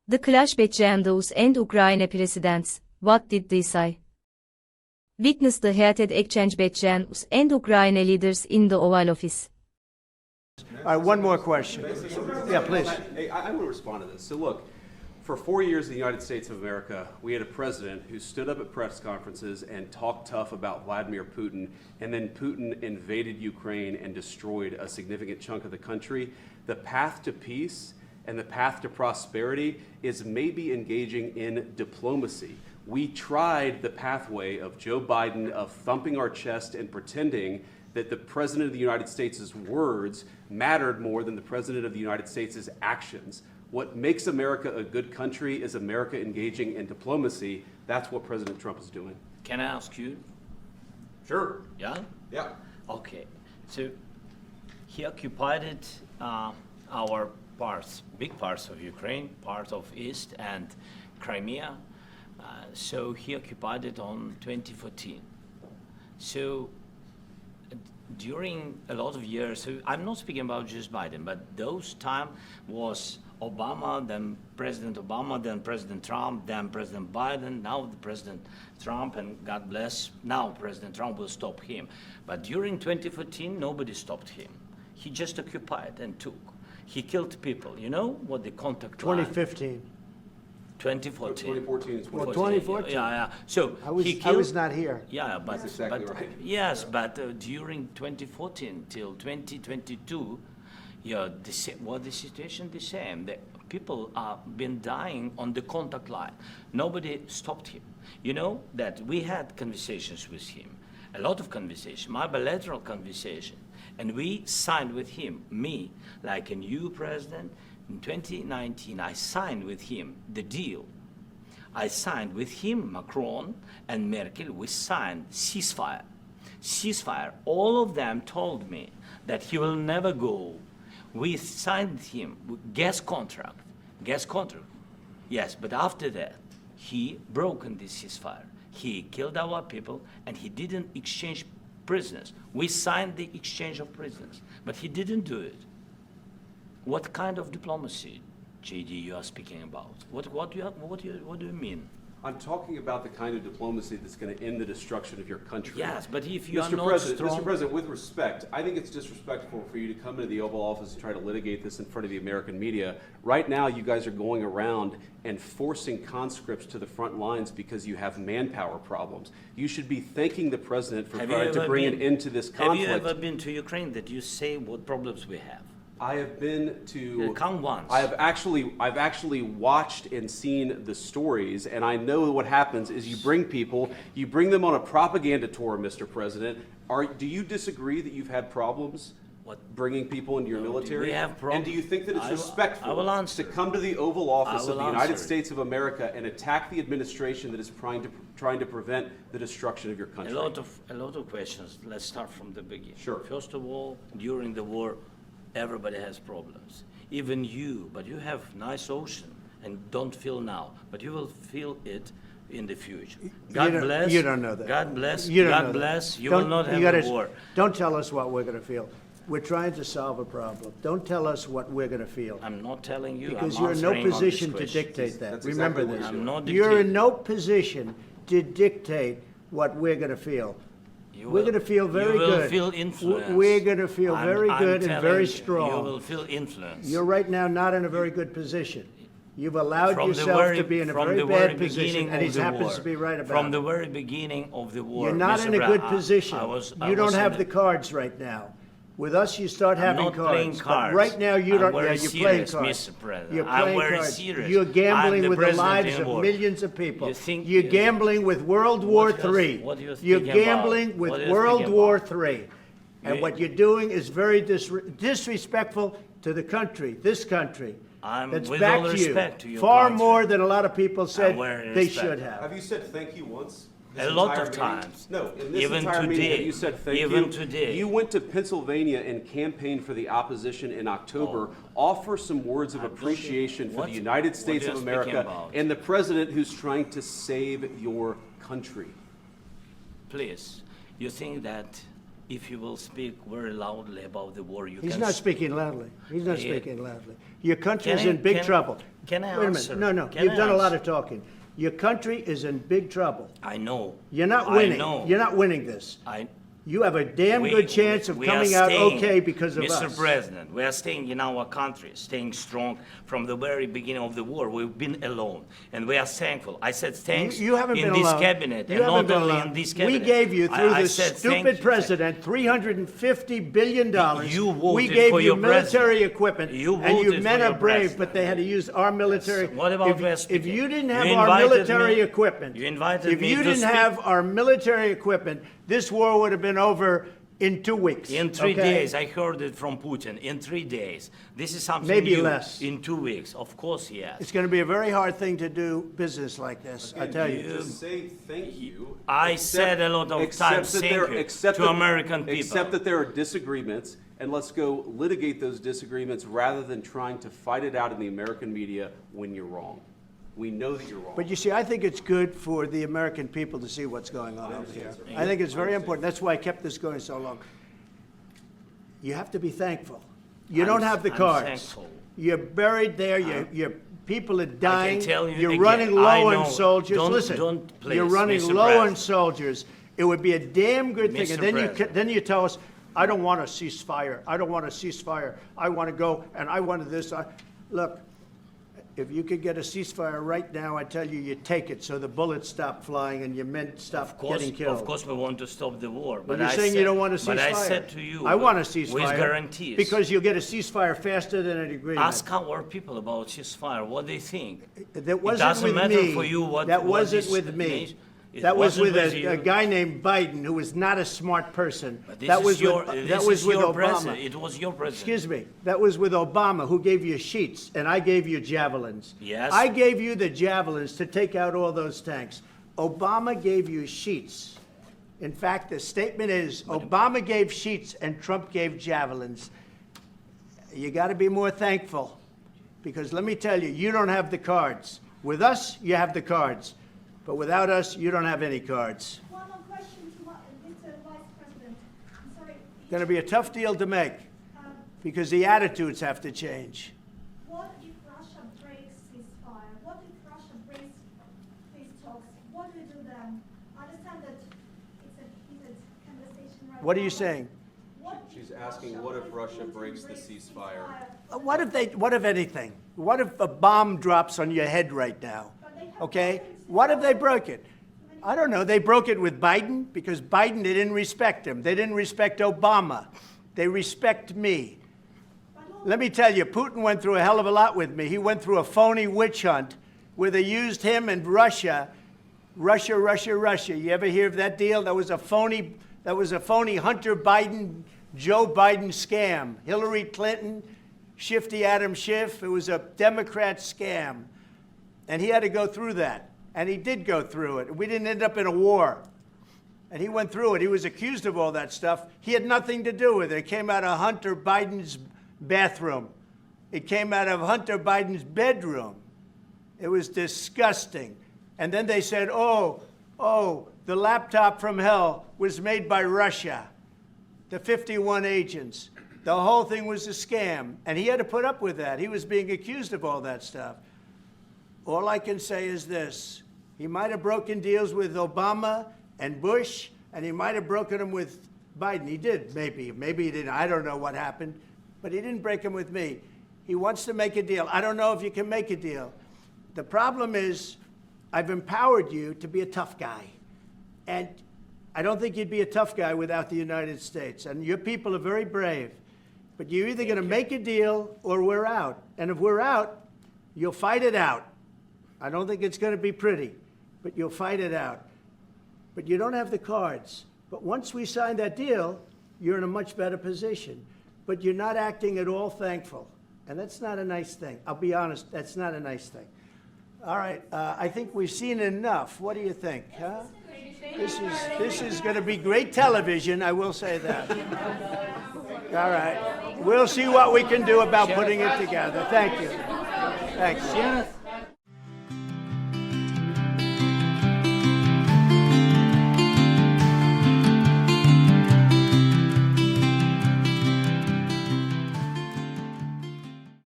The clash between the US and Ukrainian presidents, what did they say? Witness the heated exchange between US and Ukrainian leaders in the Oval Office. All right, one more question. Yeah, please. I want to respond to this. So look, for 4 years in the United States of America, we had a president who stood up at press conferences and talked tough about Vladimir Putin, and then Putin invaded Ukraine and destroyed a significant chunk of the country. The path to peace and the path to prosperity is maybe engaging in diplomacy. We tried the pathway of Joe Biden, of thumping our chest and pretending that the President of the United States' words mattered more than the President of the United States' actions. What makes America a good country is America engaging in diplomacy. That's what President Trump is doing. Can I ask you? Sure. Yeah? Yeah. Okay. So he occupied our parts, big parts of Ukraine, part of East and Crimea. So he occupied it on 2014. So during a lot of years, so I'm not speaking about just Biden, but those time was Obama, then President Obama, then President Trump, then President Biden, now the President Trump, and God bless, now President Trump will stop him. But during 2014, nobody stopped him. He just occupied and took. He killed people. You know what the contact line? 2015. 2014. 2014 is Well, 2014. Yeah. So I he killed. was not here. Yeah, but, That's exactly but right. yes, but during 2014 till 2022, the situation the same. The people are been dying on the contact line. Nobody stopped him. You know that we had conversations with him, a lot of conversation, my bilateral conversation, and we signed with him, me, like a new president. In 2019, I signed with him the deal. I signed with him, Macron and Merkel, we signed ceasefire. Ceasefire. All of them told me that he will never go. We signed with him gas contract. Yes, but after that, he broken this ceasefire. He killed our people and he didn't exchange prisoners. We signed the exchange of prisoners, but he didn't do it. What kind of diplomacy, JD, you are speaking about? What do you mean? I'm talking about the kind of diplomacy that's going to end the destruction of your country. Yes, but if you are Mr. not President, strong... Mr. President, with respect, I think it's disrespectful for you to come into the Oval Office and try to litigate this in front of the American media. Right now, you guys are going around and forcing conscripts to the front lines because you have manpower problems. You should be thanking the President for trying to bring an end to this conflict. Have you ever been to Ukraine that you say what problems we have? I have been to. Come once. I've actually watched and seen the stories, and I know what happens is you bring them on a propaganda tour, Mr. President. Do you disagree that you've had problems bringing people into your military? We have problems. And do you think that it's respectful I will answer. to come to the Oval Office I of will the United answer. States of America and attack the administration that is trying to prevent the destruction of your country? A lot of questions. Let's start from the beginning. Sure. First of all, during the war, everybody has problems. Even you, but you have nice ocean and don't feel now, but you will feel it in the future. God bless. You don't know that. God bless. You don't know God that. bless. You Don't- will not you have gotta- a war. Don't tell us what we're going to feel. We're trying to solve a problem. Don't tell us what we're going to feel. I'm not telling you. Because I'm you're in no answering on position this to question. dictate that. That's Remember exactly what this. you're I'm not You're dictating. in no position to dictate what we're going to feel. You We're will- going to feel very You will good. feel influence. We're going to feel very good and telling very you, strong. You will feel influence. You're right now not in a very good position. You've allowed From the yourself very- to be in a from very the very bad position, beginning and he of the happens war. to be right about From it. the very beginning of the war. You're not Mr. in a good Brown, position. I You was don't have in the cards right now. With us, you start having not cards. playing But cards. right now, you I'm don't. very You're playing serious, cards. Mr. President. You're I'm playing very cards. serious. You're I'm gambling the with the president lives in of war. millions of people. You think- You're gambling with World War What you're- III. what you're You're speaking gambling about? with What you're World speaking War about? III. And You- what you're doing is very disrespectful to the country, this country. I'm That's with back all to you. respect to your Far country. more than a lot of people said I'm wearing they respect. should have. Have you said thank you once? A This lot entire of meeting? times. No, in this Even entire meeting, today. have you said thank you? Even today. You went to Pennsylvania and campaigned for the opposition in October. Offer some words of appreciation for What- the United what States you're of speaking America about? and the president who's trying to save your country. Please, you think that if you will speak very loudly about the war, you He's can... not speaking loudly. He's not Yeah. speaking loudly. Your country is Can I- in big can- trouble. can I Wait a answer? minute. No, Can you've I done a lot answer? of talking. Your country is in big trouble. I know. You're not I winning. know. You're not winning this. You have a damn good chance of we are coming out staying, okay because of Mr. us. President, we are staying in our country, staying strong from the very beginning of the war. We've been alone, and we are thankful. I said thanks You haven't in been this alone. cabinet, You and haven't not been only alone. in this We cabinet. gave you, through I this said thank stupid you. president, $350 billion. You voted We gave for you your military president. equipment, You and you voted men for are your brave, president. but they had to use our military. What about if West you Virginia? didn't You have our invited military me- equipment, you invited if me you to didn't speak. have our military equipment, this war would have been over in 2 weeks. In 3 okay? days, I heard it from Putin. In 3 days, this is something Maybe new. less. In 2 weeks, of course, yes. It's going to be a very hard thing to do business like this, I tell you. Just say thank you. I Except- said a lot of except times that thank there- you except to that- American people. Except that there are disagreements, and let's go litigate those disagreements rather than trying to fight it out in the American media when you're wrong. We know that you're wrong. But you see, I think it's good for the American people to see what's going on over here. I think it's very important. That's why I kept this going so long. You have to be thankful. You don't have the I'm cards. thankful. You're buried there. Your people are dying. tell you You're again, running I low know. on soldiers. Don't- Listen, don't, please, you're running Mr. low on President. soldiers. It would be a damn good thing. Mr. And then President. then you tell us, I don't want a ceasefire. I don't want a ceasefire. I want to go and I want this. Look, if you could get a ceasefire right now, I tell you, you take it so the bullets stop flying and your men stop getting killed. Of course, we want to stop the war. But But you're I saying said, you don't want a ceasefire. But I said to you, I want a ceasefire. with guarantees. Because you'll get a ceasefire faster than an agreement. Ask our people about ceasefire, what they think. That wasn't doesn't with matter me. for you what- That what wasn't this with me. nation- it That was wasn't with with a you. guy named Biden, who was not a smart person. But this That is was your, with, this that was is with your Obama. president. It was your president. Excuse me. That was with Obama, who gave you sheets, and I gave you javelins. Yes. I gave you the javelins to take out all those tanks. Obama gave you sheets. In fact, the statement is Obama gave sheets and Trump gave javelins. You got to be more thankful, because let me tell you, you don't have the cards. With us, you have the cards. But without us, you don't have any cards. One more question to Mr. Vice President. I'm sorry. Going to be a tough deal to make, because the attitudes have to change. What if Russia breaks ceasefire? What if Russia breaks peace talks? What do we do then? I understand that it's a heated conversation right now. What are you but saying? what if She's asking, what if Russia breaks the ceasefire? What if anything? What if a bomb drops on your head right now? Okay? What if they broke it? I don't know. They broke it with Biden because Biden, they didn't respect him. They didn't respect Obama. They respect me. Let me tell you, Putin went through a hell of a lot with me. He went through a phony witch hunt where they used him and Russia. Russia. You ever hear of that deal? That was a phony Hunter Biden, Joe Biden scam. Hillary Clinton, Shifty Adam Schiff. It was a Democrat scam. And he had to go through that. And he did go through it. We didn't end up in a war. And he went through it. He was accused of all that stuff. He had nothing to do with it. It came out of Hunter Biden's bathroom. It came out of Hunter Biden's bedroom. It was disgusting. And then they said, oh, the laptop from hell was made by Russia, the 51 agents. The whole thing was a scam. And he had to put up with that. He was being accused of all that stuff. All I can say is this. He might have broken deals with Obama and Bush, and he might have broken them with Biden. He did, maybe. Maybe he didn't. I don't know what happened. But he didn't break them with me. He wants to make a deal. I don't know if you can make a deal. The problem is I've empowered you to be a tough guy. And I don't think you'd be a tough guy without the United States. And your people are very brave. But you're either going to make a deal or we're out. And if we're out, you'll fight it out. I don't think it's going to be pretty, but you'll fight it out. But you don't have the cards. But once we sign that deal, you're in a much better position. But you're not acting at all thankful. And that's not a nice thing. I'll be honest, that's not a nice thing. All right, I think we've seen enough. What do you think? Huh? This is going to be great television, I will say that. All right. We'll see what we can do about putting it together. Thank you. Thanks.